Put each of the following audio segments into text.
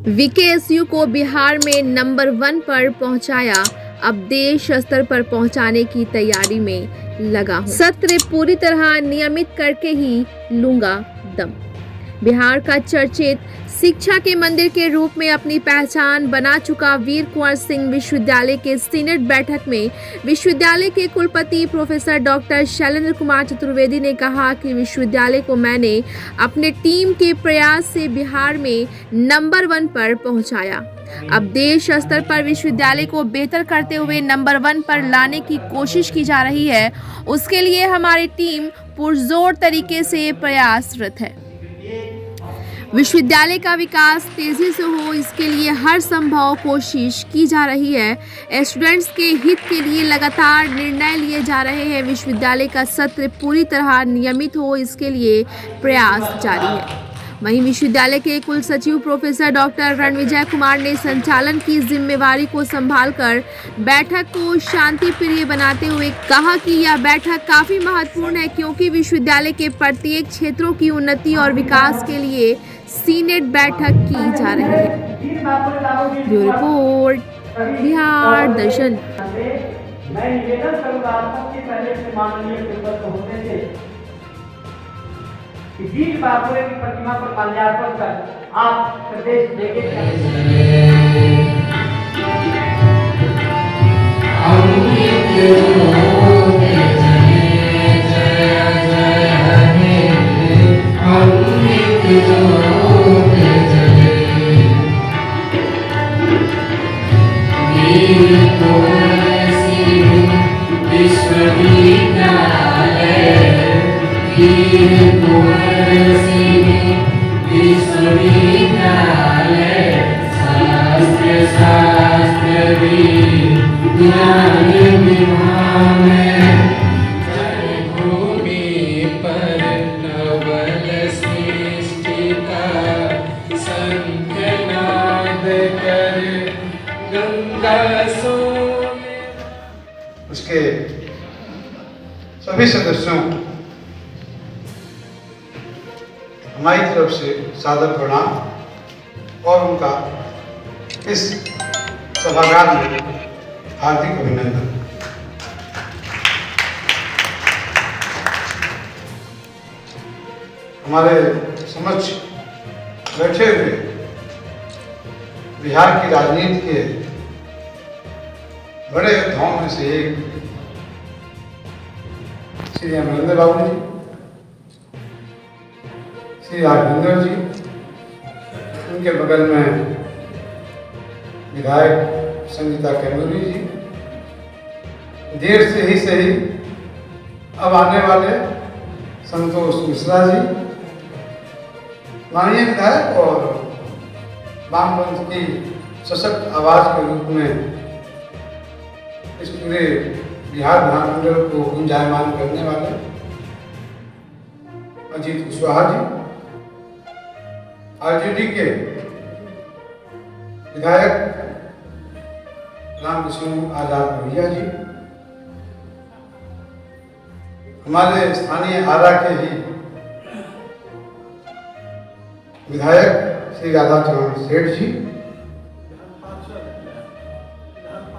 वीकेएसयू को बिहार में नंबर 1 पर पहुंचाया, अब देश स्तर पर पहुंचाने की तैयारी में लगा हूं। सत्र पूरी तरह नियमित करके ही लूंगा दम। बिहार का चर्चित शिक्षा के मंदिर के रूप में अपनी पहचान बना चुका वीर कुंवर सिंह विश्वविद्यालय के सीनेट बैठक में विश्वविद्यालय के कुलपति प्रोफेसर डॉक्टर शैलेंद्र कुमार चतुर्वेदी ने कहा कि विश्वविद्यालय को मैंने अपने टीम के प्रयास से बिहार में नंबर 1 पर पहुंचाया। अब देश स्तर पर विश्वविद्यालय को बेहतर करते हुए नंबर 1 पर लाने की कोशिश की जा रही है। उसके लिए हमारी टीम पुरजोर तरीके से प्रयासरत है। विश्वविद्यालय का विकास तेजी से हो, इसके लिए हर संभव कोशिश की जा रही है। स्टूडेंट्स के हित के लिए लगातार निर्णय लिए जा रहे हैं। विश्वविद्यालय का सत्र पूरी तरह नियमित हो, इसके लिए प्रयास जारी है। वहीं विश्वविद्यालय के कुल सचिव प्रोफेसर डॉक्टर रणविजय कुमार ने संचालन की जिम्मेवारी को संभालकर बैठक को शांतिप्रिय बनाते हुए कहा कि यह बैठक काफी महत्वपूर्ण है, क्योंकि विश्वविद्यालय के प्रत्येक क्षेत्रों की उन्नति और विकास के लिए सीनेट बैठक की जा रही है। ब्यूरो रिपोर्ट, बिहार दर्शन। मैं निवेदन करूंगा सबसे पहले से माननीय प्रोफेसर होने से कि वीर बाबू की प्रतिमा पर माल्यार्पण कर आप प्रदेश देंगे। उसके सभी सदस्यों हमारी तरफ से सादर प्रणाम और उनका इस सभागार में हार्दिक अभिनंदन। हमारे समक्ष बैठे हुए बिहार की राजनीति के बड़े योद्धाओं में से एक श्री अमरेंद्र बाबू जी, श्री राघवेंद्र जी, उनके बगल में विधायक संगीता कैमूरी जी, देर से ही सही अब आने वाले संतोष मिश्रा जी, माननीय विधायक और वामपंथ की सशक्त आवाज के रूप में इस पूरे बिहार विधानमंडल को गुंजायमान करने वाले अजीत कुशवाहा जी, आरजेडी के विधायक रामकृष्ण आजाद भैया जी, हमारे स्थानीय आरा के ही विधायक श्री राधाचरण सेठ जी,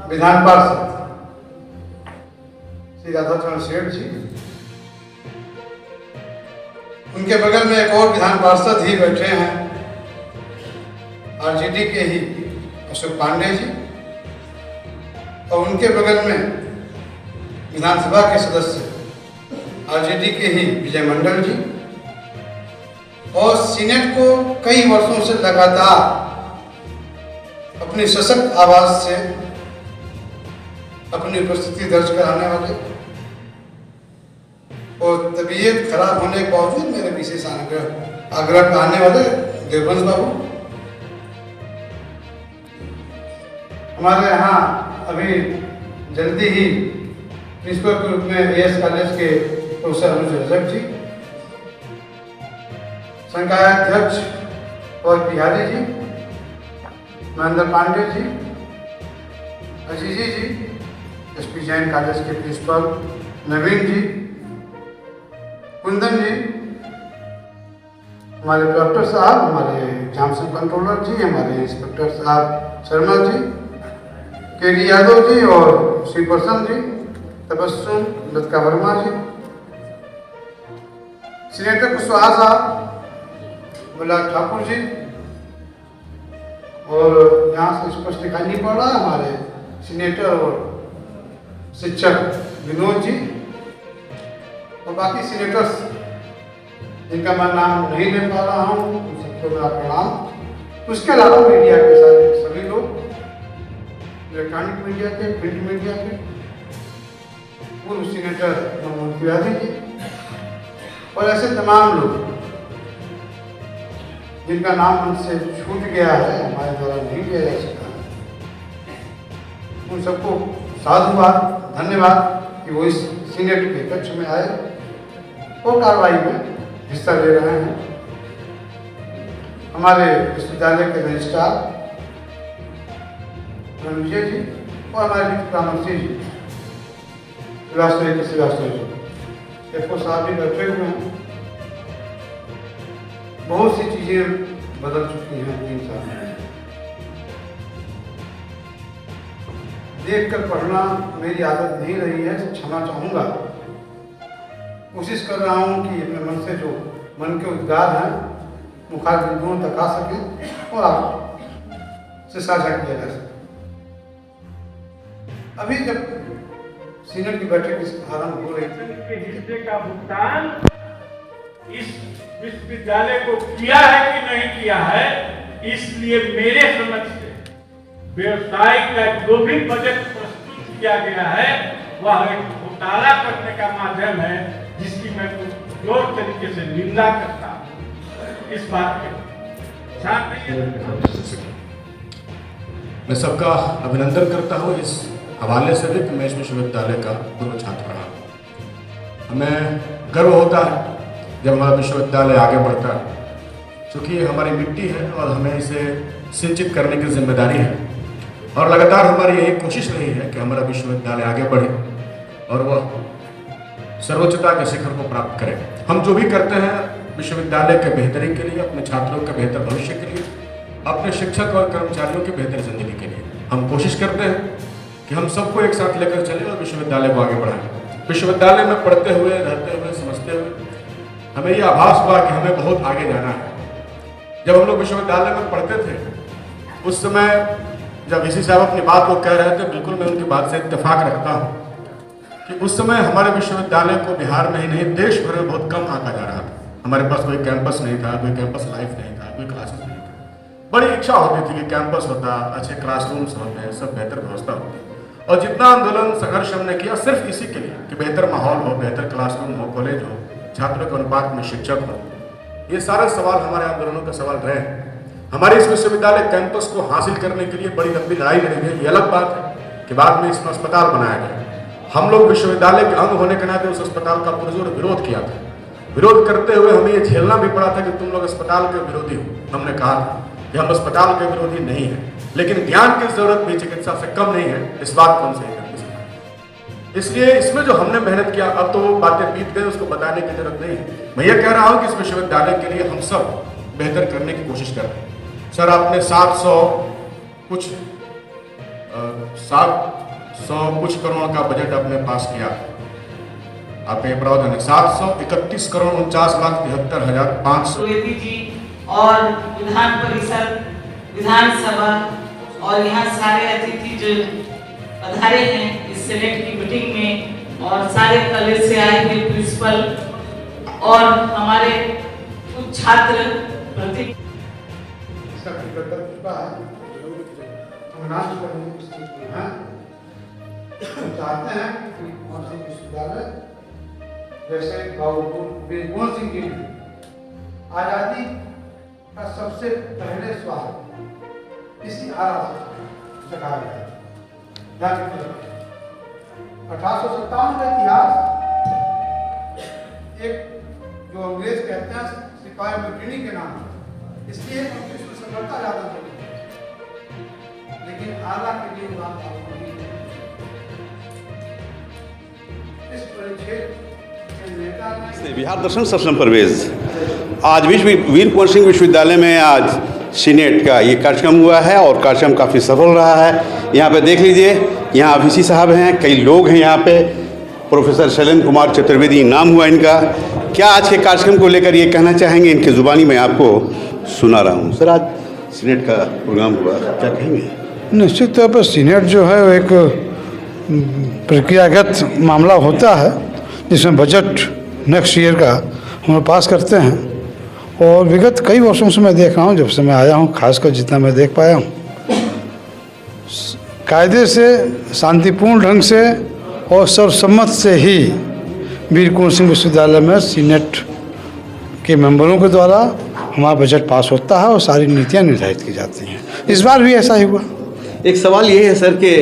विधान पार्षद श्री राधाचरण सेठ जी, उनके बगल में एक और विधान पार्षद ही बैठे हैं आरजेडी के ही अशोक पांडे जी, और उनके बगल में विधानसभा के सदस्य आरजेडी के ही विजय मंडल जी, और सीनेट को कई वर्षों से लगातार अपनी सशक्त आवाज से अपनी उपस्थिति दर्ज कराने वाले और तबीयत खराब होने के बावजूद मेरे विशेष आग्रह पे आने वाले देववंश बाबू, हमारे यहाँ अभी जल्दी ही प्रिंसिपल के रूप में एएस कॉलेज के प्रोफेसर अनुज रजक जी, संकायाध्यक्ष और बिहारी जी, महेंद्र पांडे जी, अजीजी जी, एसपी जैन कॉलेज के प्रिंसिपल नवीन जी, कुंदन जी, हमारे डॉक्टर साहब, हमारे एग्जामिनेशन कंट्रोलर जी, हमारे इंस्पेक्टर साहब शर्मा जी, के.डी. यादव जी और श्री प्रसन्न जी, तबस्सुम लता वर्मा जी, सीनेटर कुशवाहा साहब, मल्लार ठाकुर जी, और यहाँ से स्पष्ट दिखाई नहीं पड़ रहा हमारे सीनेटर और शिक्षक विनोद जी, और बाकी सीनेटर्स जिनका मैं नाम नहीं ले पा रहा हूँ उन सबको मेरा प्रणाम। उसके अलावा मीडिया के सारे सभी लोग, इलेक्ट्रॉनिक मीडिया के, प्रिंट मीडिया के, पूर्व सीनेटर मोहम्मद तिवारी जी और ऐसे तमाम लोग जिनका नाम हमसे छूट गया है, हमारे द्वारा नहीं लिया जा सका, उन सबको साधुवाद, धन्यवाद कि वो इस सीनेट के कक्ष में आए और कार्रवाई में हिस्सा ले रहे हैं। हमारे विश्वविद्यालय के रजिस्ट्रार विजय जी और हमारे वित्त परामर्शी जी श्रीवास्तव जी, एफओ साहब भी बैठे हुए हैं। बहुत सी चीजें बदल चुकी हैं 3 साल में। देखकर पढ़ना मेरी आदत नहीं रही है, क्षमा चाहूँगा। कोशिश कर रहा हूँ कि अपने मन से जो मन के उद्गार हैं मुखार बिंदुओं तक आ सकें और आप से साझा किया जा सके। अभी जब सीनेट की बैठक आरंभ हो रही थी, के हिस्से का भुगतान इस विश्वविद्यालय को किया है कि नहीं किया है, इसलिए मेरे समझ से व्यवसाय का जो भी बजट प्रस्तुत किया गया है वह एक घोटाला करने का माध्यम है, जिसकी मैं जोर तरीके से निंदा करता हूँ। इस बात के साथ मैं सबका अभिनंदन करता हूँ इस हवाले से भी कि मैं इस विश्वविद्यालय का पूर्व छात्र रहा। हमें गर्व होता है जब हमारा विश्वविद्यालय आगे बढ़ता है, क्योंकि हमारी मिट्टी है और हमें इसे सिंचित करने की जिम्मेदारी है। और लगातार हमारी यही कोशिश रही है कि हमारा विश्वविद्यालय आगे बढ़े और वह सर्वोच्चता के शिखर को प्राप्त करे। हम जो भी करते हैं विश्वविद्यालय के बेहतरी के लिए, अपने छात्रों के बेहतर भविष्य के लिए, अपने शिक्षक और कर्मचारियों की बेहतर जिंदगी के लिए हम कोशिश करते हैं कि हम सबको एक साथ लेकर चलें और विश्वविद्यालय को आगे बढ़ाएं। विश्वविद्यालय में पढ़ते हुए, रहते हुए, समझते हुए हमें ये आभास हुआ कि हमें बहुत आगे जाना है। जब हम लोग विश्वविद्यालय में पढ़ते थे उस समय जब वीसी साहब अपनी बात को कह रहे थे, बिल्कुल मैं उनकी बात से इत्तेफाक रखता हूँ कि उस समय हमारे विश्वविद्यालय को बिहार में ही नहीं देश भर में बहुत कम आंका जा रहा था। हमारे पास कोई कैंपस नहीं था, कोई कैंपस लाइफ नहीं था, कोई क्लासेस नहीं था। बड़ी इच्छा होती थी कि कैंपस होता, अच्छे क्लासरूम्स होते, सब बेहतर व्यवस्था होती। और जितना आंदोलन संघर्ष हमने किया सिर्फ इसी के लिए कि बेहतर माहौल हो, बेहतर क्लासरूम हो, कॉलेज हो, छात्रों के अनुपात में शिक्षक हो। ये सारे सवाल हमारे आंदोलनों के सवाल रहे हैं। हमारे इस विश्वविद्यालय कैंपस को हासिल करने के लिए बड़ी लंबी लड़ाई लड़ी गई। ये अलग बात है कि बाद में इसमें अस्पताल बनाया गया। हम लोग विश्वविद्यालय के अंग होने के नाते उस अस्पताल का पुरजोर विरोध किया था। विरोध करते हुए हमें ये झेलना भी पड़ा था कि तुम लोग अस्पताल के विरोधी हो। हमने कहा कि हम अस्पताल के विरोधी नहीं हैं, लेकिन ज्ञान की जरूरत भी चिकित्सा से कम नहीं है, इस बात को हम सही करते हैं। इसलिए इसमें जो हमने मेहनत किया, अब तो वो बातें बीत गई, उसको बताने की जरूरत नहीं है। मैं ये कह रहा हूँ कि इस विश्वविद्यालय के लिए हम सब बेहतर करने की कोशिश कर रहे हैं। सर, आपने 700 कुछ करोड़ का बजट आपने पास किया। आपका ये प्रावधान है 731 करोड़ 49,73,500। द्विवेदी जी और विधान परिषद, विधानसभा और यहाँ सारे अतिथि जो पधारे हैं इस सेनेट की मीटिंग में, और सारे कॉलेज से आए हुए प्रिंसिपल और हमारे कुछ छात्र प्रति चाहते हैं कि मौसम विश्वविद्यालय जैसे वीरभद्र सिंह जी ने आज़ादी का सबसे पहले स्वाद इसी आरा से जगा गया। 1857 का इतिहास एक जो अंग्रेज कहते हैं सिपाही मुटिनी के नाम, इसलिए विश्व सफलता ज्यादा होगी, लेकिन आला के लिए बात इस परिच्छेद बिहार दर्शन सक्षम प्रवेश आज वीर कुंवर सिंह विश्वविद्यालय में आज सीनेट का ये कार्यक्रम हुआ है और कार्यक्रम काफ़ी सफल रहा है। यहाँ पे देख लीजिए, यहाँ वीसी साहब हैं, कई लोग हैं यहाँ पे। प्रोफेसर शैलेंद्र कुमार चतुर्वेदी नाम हुआ इनका। क्या आज के कार्यक्रम को लेकर ये कहना चाहेंगे? इनकी ज़ुबानी मैं आपको सुना रहा हूँ। सर, आज सीनेट का प्रोग्राम हुआ, क्या कहेंगे? निश्चित तौर पर सीनेट जो है वो एक प्रक्रियागत मामला होता है जिसमें बजट नेक्स्ट ईयर का हम लोग पास करते हैं। और विगत कई वर्षों से मैं देख रहा हूँ, जब से मैं आया हूँ, खासकर जितना मैं देख पाया हूँ, कायदे से, शांतिपूर्ण ढंग से और सर्वसम्मत से ही वीर कुंवर सिंह विश्वविद्यालय में सीनेट के मेंबरों के द्वारा हमारा बजट पास होता है और सारी नीतियाँ निर्धारित की जाती हैं। इस बार भी ऐसा ही हुआ। एक सवाल ये है सर कि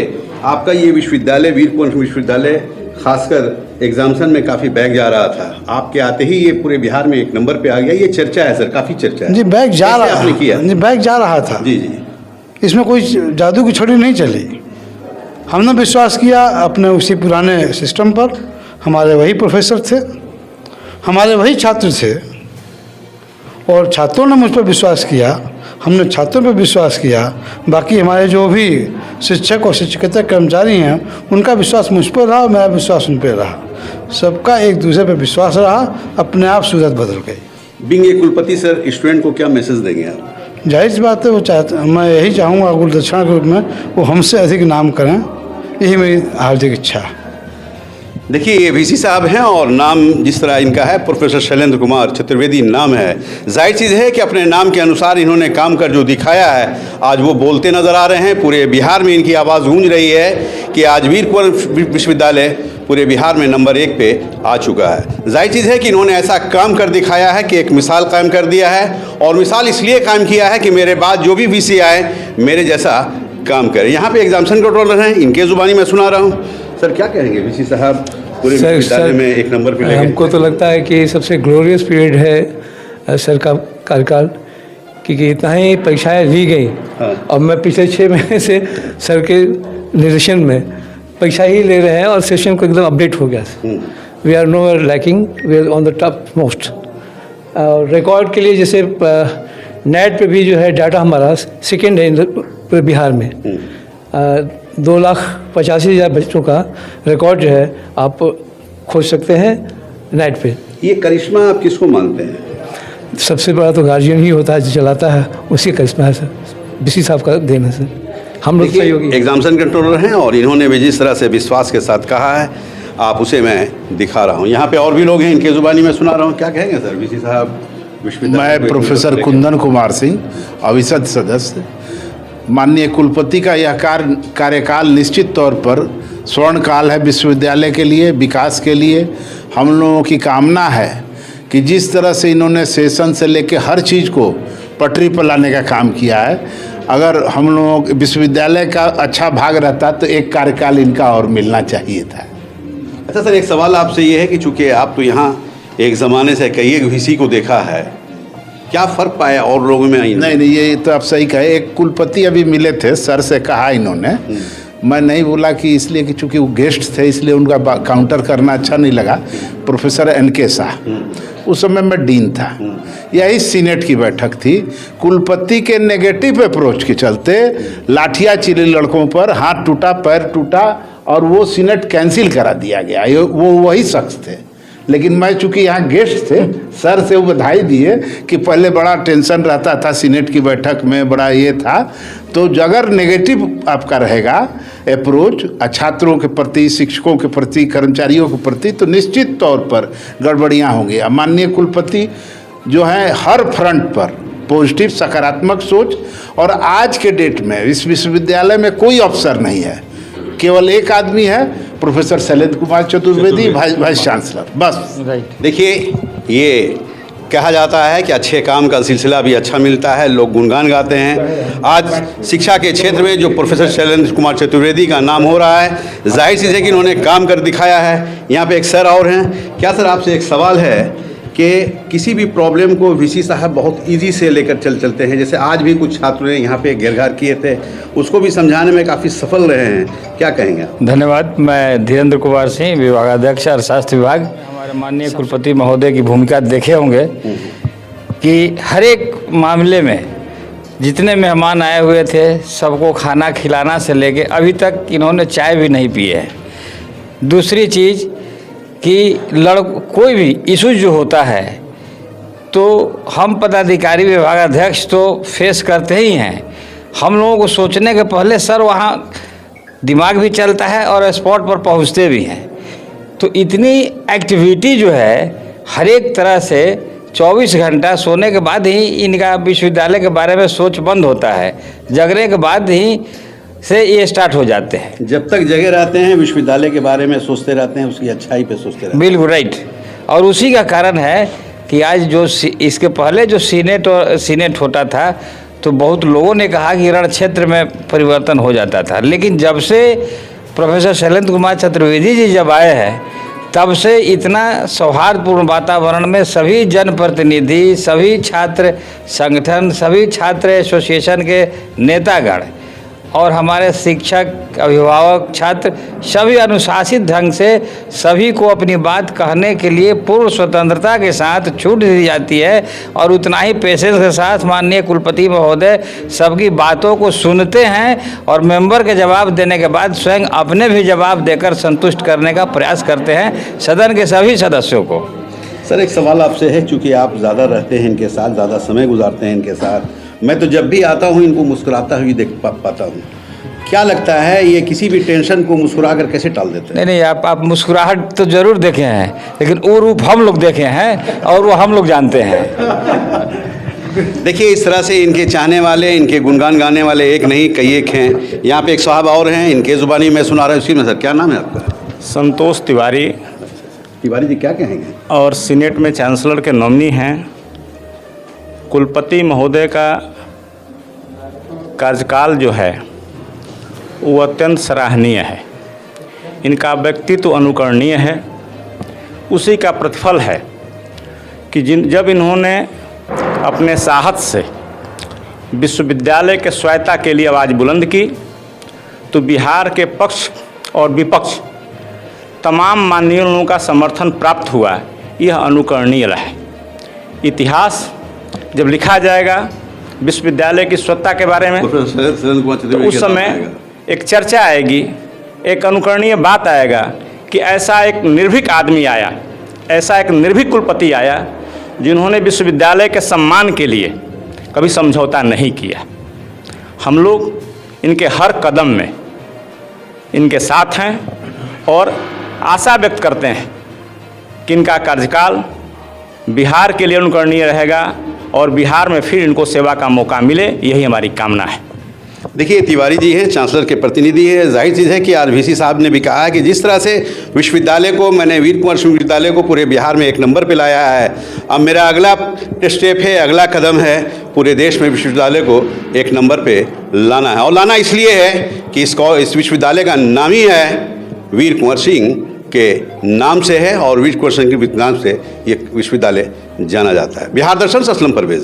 आपका ये विश्वविद्यालय, वीर कुंवर सिंह विश्वविद्यालय, खासकर एग्जामिनेशन में काफ़ी बैक जा रहा था। आपके आते ही ये पूरे बिहार में एक नंबर पे आ गया। ये चर्चा है सर, काफ़ी चर्चा है। जी, बैक जा रहा आपने किया? जी, बैक जा रहा था। जी जी, इसमें कोई जादू की छड़ी नहीं चली। हमने विश्वास किया अपने उसी पुराने सिस्टम पर। हमारे वही प्रोफेसर थे, हमारे वही छात्र थे और छात्रों ने मुझ पर विश्वास किया, हमने छात्रों पर विश्वास किया। बाकी हमारे जो भी शिक्षक और शिक्षकेतर कर्मचारी हैं उनका विश्वास मुझ पर रहा और मेरा विश्वास उन पर रहा। सबका एक दूसरे पर विश्वास रहा, अपने आप सूरत बदल गई। बिंग ए कुलपति सर, स्टूडेंट को क्या मैसेज देंगे आप? जाहिर सी बात है, वो मैं यही चाहूँगा गुरुदक्षिणा के रूप में वो हमसे अधिक नाम करें, यही मेरी हार्दिक इच्छा है। देखिए, ये वीसी साहब हैं और नाम जिस तरह इनका है, प्रोफेसर शैलेंद्र कुमार चतुर्वेदी नाम है। जाहिर चीज़ है कि अपने नाम के अनुसार इन्होंने काम कर जो दिखाया है, आज वो बोलते नज़र आ रहे हैं। पूरे बिहार में इनकी आवाज़ गूंज रही है कि आज वीर कुंवर विश्वविद्यालय पूरे बिहार में नंबर 1 पे आ चुका है। जाहिर चीज़ है कि इन्होंने ऐसा काम कर दिखाया है कि एक मिसाल कायम कर दिया है। और मिसाल इसलिए कायम किया है कि मेरे बाद जो भी वीसी आए मेरे जैसा काम करें। यहाँ पे एग्जामिनेशन कंट्रोलर हैं, इनके ज़ुबानी में सुना रहा हूँ। सर, क्या कहेंगे वीसी साहब पूरे विश्वविद्यालय में एक नंबर पे? हमको तो लगता है कि सबसे ग्लोरियस पीरियड है सर का कार्यकाल, क्योंकि इतना ही परीक्षाएँ ली गई। और मैं पिछले 6 महीने से सर के निर्देशन में परीक्षा ही ले रहे हैं और सेशन को एकदम अपडेट हो गया। We are no lacking, we are on the top most. Record के लिए जैसे नेट पे भी जो है डाटा हमारा सेकेंड है पूरे बिहार में। 2,85,000 बच्चों का रिकॉर्ड जो है आप खोज सकते हैं नेट पे। ये करिश्मा आप किसको मानते हैं? सबसे बड़ा तो गार्जियन ही होता है जो चलाता है, उसी करिश्मा है सर, वीसी साहब का देन है सर। हम लोग सहयोगी एग्जामिनेशन कंट्रोलर हैं और इन्होंने भी जिस तरह से विश्वास के साथ कहा है, आप उसे मैं दिखा रहा हूँ। यहाँ पे और भी लोग हैं, इनके ज़ुबानी में सुना रहा हूँ। क्या कहेंगे सर वीसी साहब? मैं प्रोफेसर कुंदन कुमार सिंह, अविसद सदस्य। माननीय कुलपति का यह कार्यकाल निश्चित तौर पर स्वर्ण काल है विश्वविद्यालय के लिए, विकास के लिए। हम लोगों की कामना है कि जिस तरह से इन्होंने सेशन से लेकर हर चीज़ को पटरी पर लाने का काम किया है, अगर हम लोगों विश्वविद्यालय का अच्छा भाग रहता तो एक कार्यकाल इनका और मिलना चाहिए था। अच्छा सर, एक सवाल आपसे ये है कि चूँकि आप तो यहाँ एक ज़माने से कई एक वीसी को देखा है, क्या फ़र्क पाया और लोगों में? नहीं, ये तो आप सही कहे। एक कुलपति अभी मिले थे, सर से कहा इन्होंने, मैं नहीं बोला कि इसलिए कि चूँकि वो गेस्ट थे इसलिए उनका काउंटर करना अच्छा नहीं लगा। प्रोफेसर NK शाह, उस समय मैं डीन था। यही सीनेट की बैठक थी। कुलपति के नेगेटिव अप्रोच के चलते लाठियाँ चली लड़कों पर, हाथ टूटा, पैर टूटा और वो सीनेट कैंसिल करा दिया गया। वो वही शख्स थे। लेकिन मैं चूँकि यहाँ गेस्ट थे, सर से वो बधाई दिए कि पहले बड़ा टेंशन रहता था सीनेट की बैठक में, बड़ा ये था। तो अगर नेगेटिव आपका रहेगा अप्रोच छात्रों के प्रति, शिक्षकों के प्रति, कर्मचारियों के प्रति, तो निश्चित तौर पर गड़बड़ियाँ होंगी। माननीय कुलपति जो है हर फ्रंट पर पॉजिटिव सकारात्मक सोच। और आज के डेट में इस विश्वविद्यालय में कोई अफसर नहीं है, केवल एक आदमी है, professor Shailendra Kumar Chaturvedi, vice chancellor, बस। देखिए, ये कहा जाता है कि अच्छे काम का सिलसिला भी अच्छा मिलता है, लोग गुणगान गाते हैं। आज शिक्षा के क्षेत्र में जो प्रोफेसर शैलेंद्र कुमार चतुर्वेदी का नाम हो रहा है, जाहिर चीज़ है कि इन्होंने काम कर दिखाया है। यहाँ पे एक सर और हैं। क्या सर, आपसे एक सवाल है कि किसी भी प्रॉब्लम को वीसी साहब बहुत इजी से लेकर चलते हैं। जैसे आज भी कुछ छात्रों ने यहाँ पे घेरघार किए थे, उसको भी समझाने में काफ़ी सफल रहे हैं, क्या कहेंगे? धन्यवाद। मैं धीरेन्द्र कुमार सिंह, विभागाध्यक्ष अर्थशास्त्र विभाग। हमारे माननीय कुलपति महोदय की भूमिका देखे होंगे कि हर एक मामले में जितने मेहमान आए हुए थे सबको खाना खिलाना से लेके अभी तक इन्होंने चाय भी नहीं पी है। दूसरी चीज़ कि कोई भी इशू जो होता है तो हम पदाधिकारी विभागाध्यक्ष तो फेस करते ही हैं। हम लोगों को सोचने के पहले सर वहाँ दिमाग भी चलता है और स्पॉट पर पहुँचते भी हैं। तो इतनी एक्टिविटी जो है हर एक तरह से 24 घंटा सोने के बाद ही इनका विश्वविद्यालय के बारे में सोच बंद होता है, जगने के बाद ही से ये स्टार्ट हो जाते हैं। जब तक जगह रहते हैं विश्वविद्यालय के बारे में सोचते रहते हैं, उसकी अच्छाई पे सोचते रहते हैं। बिल्कुल राइट। और उसी का कारण है कि आज जो इसके पहले जो सीनेट होता था तो बहुत लोगों ने कहा कि रण क्षेत्र में परिवर्तन हो जाता था, लेकिन जब से प्रोफेसर शैलेंद्र कुमार चतुर्वेदी जी जब आए हैं तब से इतना सौहार्दपूर्ण वातावरण में सभी जनप्रतिनिधि, सभी छात्र संगठन, सभी छात्र एसोसिएशन के नेतागण और हमारे शिक्षक, अभिभावक, छात्र सभी अनुशासित ढंग से सभी को अपनी बात कहने के लिए पूर्ण स्वतंत्रता के साथ छूट दी जाती है और उतना ही पेशेंस के साथ माननीय कुलपति महोदय सबकी बातों को सुनते हैं और मेंबर के जवाब देने के बाद स्वयं अपने भी जवाब देकर संतुष्ट करने का प्रयास करते हैं सदन के सभी सदस्यों को। सर एक सवाल आपसे है, चूँकि आप ज़्यादा रहते हैं इनके साथ, ज़्यादा समय गुजारते हैं इनके साथ, मैं तो जब भी आता हूँ इनको मुस्कुराता हुआ देख पाता हूँ। क्या लगता है ये किसी भी टेंशन को मुस्कुरा कर कैसे टाल देते हैं? नहीं, आप मुस्कुराहट तो जरूर देखे हैं, लेकिन वो रूप हम लोग देखे हैं और वो हम लोग जानते हैं। देखिए इस तरह से इनके चाहने वाले, इनके गुणगान गाने वाले एक नहीं कई एक हैं। यहाँ पे एक साहब और हैं, इनके ज़ुबानी में सुना रहा हूँ। उसी में सर क्या नाम है आपका? संतोष तिवारी। तिवारी जी क्या कहेंगे? और सीनेट में चांसलर के नॉमिनी हैं। कुलपति महोदय का कार्यकाल जो है वो अत्यंत सराहनीय है। इनका व्यक्तित्व अनुकरणीय है। उसी का प्रतिफल है कि जब इन्होंने अपने साहस से विश्वविद्यालय के स्वायत्तता के लिए आवाज़ बुलंद की तो बिहार के पक्ष और विपक्ष तमाम माननीय लोगों का समर्थन प्राप्त हुआ। यह अनुकरणीय है। इतिहास जब लिखा जाएगा विश्वविद्यालय की स्वच्छता के बारे में तो उस समय एक चर्चा आएगी, एक अनुकरणीय बात आएगा कि ऐसा एक निर्भीक आदमी आया, ऐसा एक निर्भीक कुलपति आया जिन्होंने विश्वविद्यालय के सम्मान के लिए कभी समझौता नहीं किया। हम लोग इनके हर कदम में इनके साथ हैं और आशा व्यक्त करते हैं कि इनका कार्यकाल बिहार के लिए अनुकरणीय रहेगा और बिहार में फिर इनको सेवा का मौका मिले, यही हमारी कामना है। देखिए तिवारी जी हैं, चांसलर के प्रतिनिधि हैं। जाहिर चीज़ है कि आरवीसी साहब ने भी कहा है कि जिस तरह से विश्वविद्यालय को, मैंने वीर कुंवर विश्वविद्यालय को पूरे बिहार में एक नंबर पे लाया है, अब मेरा अगला स्टेप है, अगला कदम है पूरे देश में विश्वविद्यालय को एक नंबर पे लाना है। और लाना इसलिए है कि इस विश्वविद्यालय का नाम ही है वीर कुंवर सिंह के नाम से है और वीर कुंवर सिंह के नाम से ये विश्वविद्यालय जाना जाता है। बिहार दर्शन से असलम परवेज़।